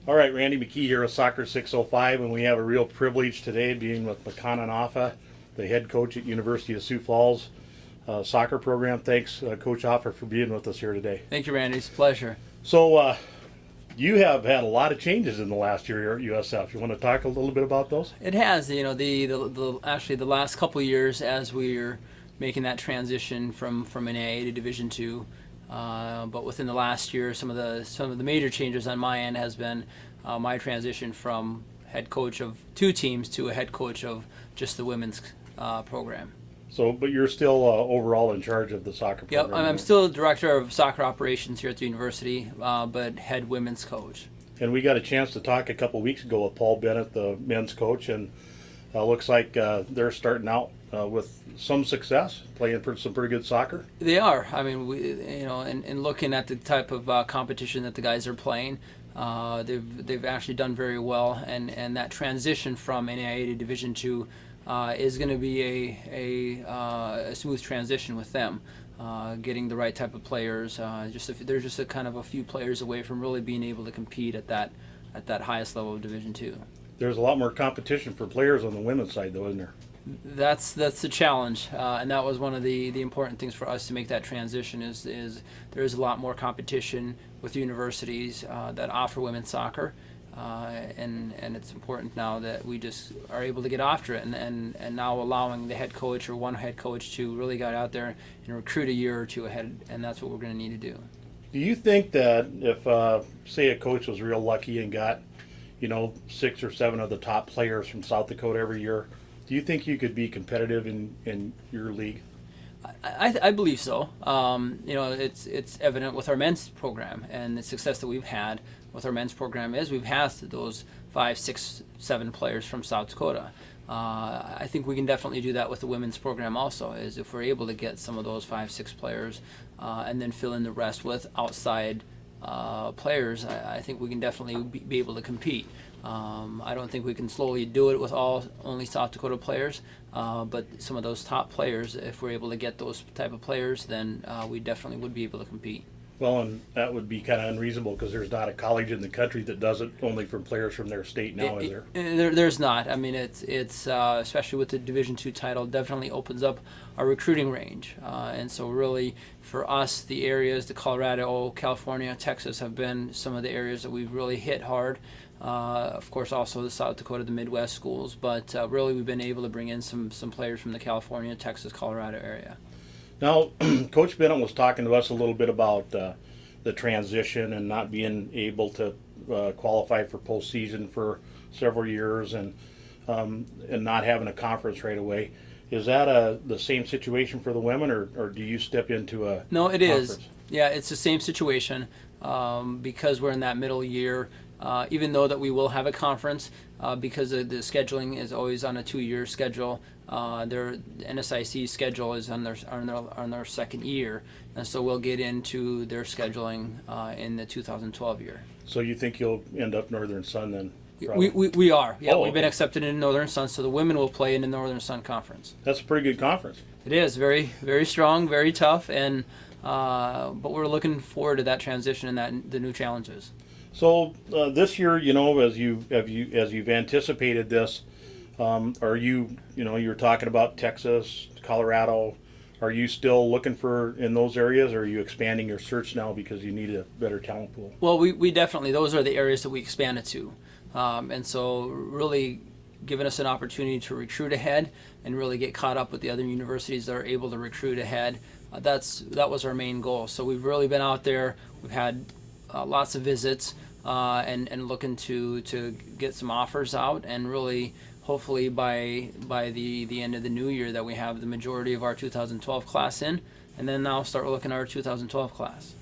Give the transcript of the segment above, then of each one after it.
All right, Randy McKee here with Soccer 605, and we have a real privilege today being with Mekonnen Afa, the head coach at University of Sioux Falls soccer program. Thanks, Coach Afa, for being with us here today. Thank you, Randy. It's a pleasure. So, you have had a lot of changes in the last year here at USF. You want to talk a little bit about those? It has, actually the last couple of years as we're making that transition from an AA to Division II. But within the last year, some of the major changes on my end has been my transition from head coach of two teams to a head coach of just the women's program. So, but you're still overall in charge of the soccer program. Yep, I'm still director of soccer operations here at the university, but head women's coach. And we got a chance to talk a couple weeks ago with Paul Bennett, the men's coach, and looks like they're starting out with some success, playing some pretty good soccer. They are. I mean, in looking at the type of competition that the guys are playing, they've actually done very well, and that transition from NAIA to Division II is going to be a smooth transition with them. Getting the right type of players. They're just a kind of a few players away from really being able to compete at that highest level of Division II. There's a lot more competition for players on the women's side, though, isn't there? That's the challenge, and that was one of the important things for us to make that transition. Is there is a lot more competition with universities that offer women's soccer, and it's important now that we just are able to get after it, and now allowing the head coach or one head coach to really get out there and recruit a year or two ahead, and that's what we're going to need to do. Do you think that if, say, a coach was real lucky and got, 6 or 7 of the top players from South Dakota every year, do you think you could be competitive in your league? I believe so. It's evident with our men's program and the success that we've had with our men's program is we've had those 5, 6, 7 players from South Dakota. I think we can definitely do that with the women's program also, is if we're able to get some of those 5, 6 players and then fill in the rest with outside players, I think we can definitely be able to compete. I don't think we can slowly do it with only South Dakota players, but some of those top players, if we're able to get those type of players, then we definitely would be able to compete. Well, and that would be kind of unreasonable because there's not a college in the country that does it only for players from their state now, is there? There's not. I mean, it's especially with the Division II title, definitely opens up our recruiting range. And so really, for us, the areas, the Colorado, California, Texas have been some of the areas that we've really hit hard. Of course, also the South Dakota, the Midwest schools, but really we've been able to bring in some players from the California, Texas, Colorado area. Now, Coach Bennett was talking to us a little bit about the transition and not being able to qualify for postseason for several years and not having a conference right away. Is that the same situation for the women, or do you step into a No, it conference? is. Yeah, it's the same situation because we're in that middle year. Even though that we will have a conference, because the scheduling is always on a 2-year schedule, their NSIC schedule is on their second year, and so we'll get into their scheduling in the 2012 year. So you think you'll end up Northern Sun then? We are. Yeah, Oh, we've been okay. accepted in Northern Sun, so the women will play in the Northern Sun Conference. That's a pretty good conference. It is very, very strong, very tough, and but we're looking forward to that transition and the new challenges. So this year, as you've anticipated this, are you're talking about Texas, Colorado? Are you still looking for in those areas, or are you expanding your search now because you need a better talent pool? Well, we definitely, those are the areas that we expanded to, and so really giving us an opportunity to recruit ahead and really get caught up with the other universities that are able to recruit ahead. That was our main goal. So we've really been out there. We've had lots of visits and looking to get some offers out, and really hopefully by the end of the new year that we have the majority of our 2012 class in, and then now start looking at our 2012 class.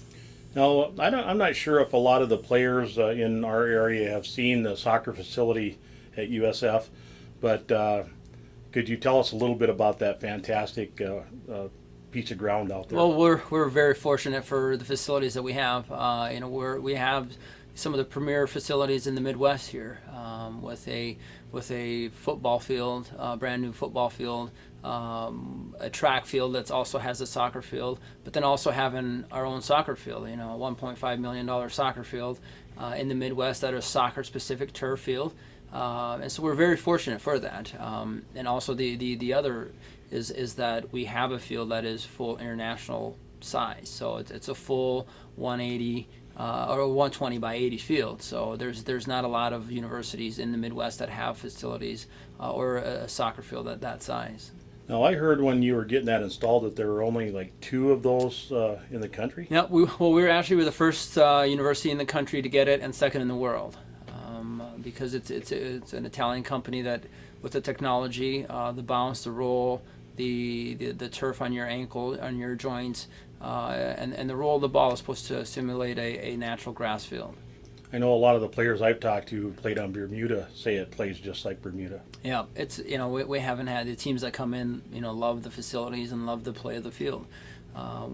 Now, I'm not sure if a lot of the players in our area have seen the soccer facility at USF, but could you tell us a little bit about that fantastic piece of ground out there? Well, we're very fortunate for the facilities that we have. We have some of the premier facilities in the Midwest here, with a football field, brand new football field, a track field that also has a soccer field, but then also having our own soccer field, a $1.5 million soccer field, in the Midwest that are soccer-specific turf field. And so we're very fortunate for that. And also the other is that we have a field that is full international size. So it's a full 180 or a 120 by 80 field. So there's not a lot of universities in the Midwest that have facilities or a soccer field at that size. Now, I heard when you were getting that installed that there were only like 2 of those in the country. Yeah, we were actually the first university in the country to get it and second in the world. Because it's an Italian company that, with the technology, the bounce, the roll, the turf on your ankle, on your joints, and the roll of the ball is supposed to simulate a natural grass field. I know a lot of the players I've talked to who played on Bermuda say it plays just like Bermuda. Yeah, it's we haven't had the teams that come in love the facilities and love the play of the field.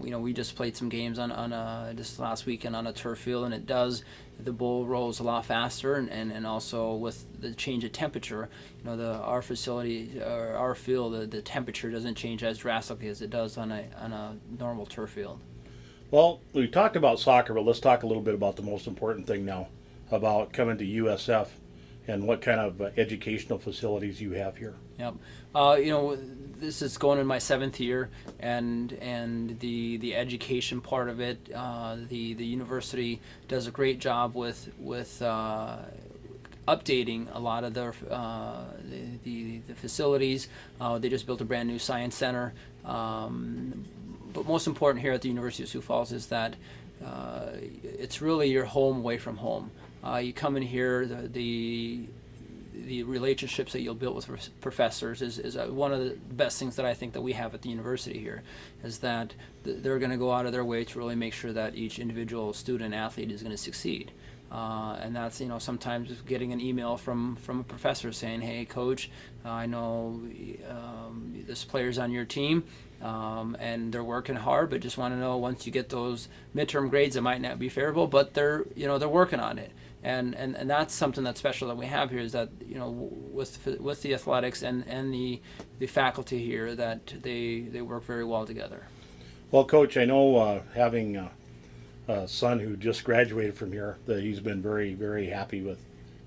We just played some games on just last weekend on a turf field, and the ball rolls a lot faster, and also with the change of temperature, our facility or our field, the temperature doesn't change as drastically as it does on a normal turf field. Well, we talked about soccer, but let's talk a little bit about the most important thing now, about coming to USF and what kind of educational facilities you have here. Yep. This is going in my 7th year, and the education part of it, the university does a great job with updating a lot of their the facilities. They just built a brand new science center. But most important here at the University of Sioux Falls is that it's really your home away from home. You come in here, the relationships that you'll build with professors is one of the best things that I think that we have at the university here, is that they're going to go out of their way to really make sure that each individual student athlete is going to succeed. And that's sometimes getting an email from a professor saying, "Hey, coach, I know this player's on your team, and they're working hard, but just want to know, once you get those midterm grades, it might not be favorable, but they're working on it." And that's something that's special that we have here, is that with the athletics and the faculty here, that they work very well together. Well, Coach, I know having a son who just graduated from here, that he's been very, very happy with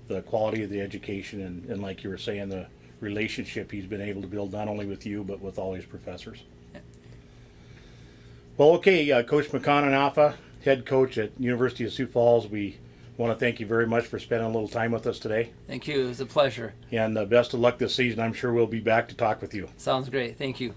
the quality of the education and like you were saying, the relationship he's been able to build not only with you but with all his professors. Yeah. Well, okay, Coach Mekonnen Afa, head coach at University of Sioux Falls, we want to thank you very much for spending a little time with us today. Thank you. It was a pleasure. And best of luck this season. I'm sure we'll be back to talk with you. Sounds great. Thank you.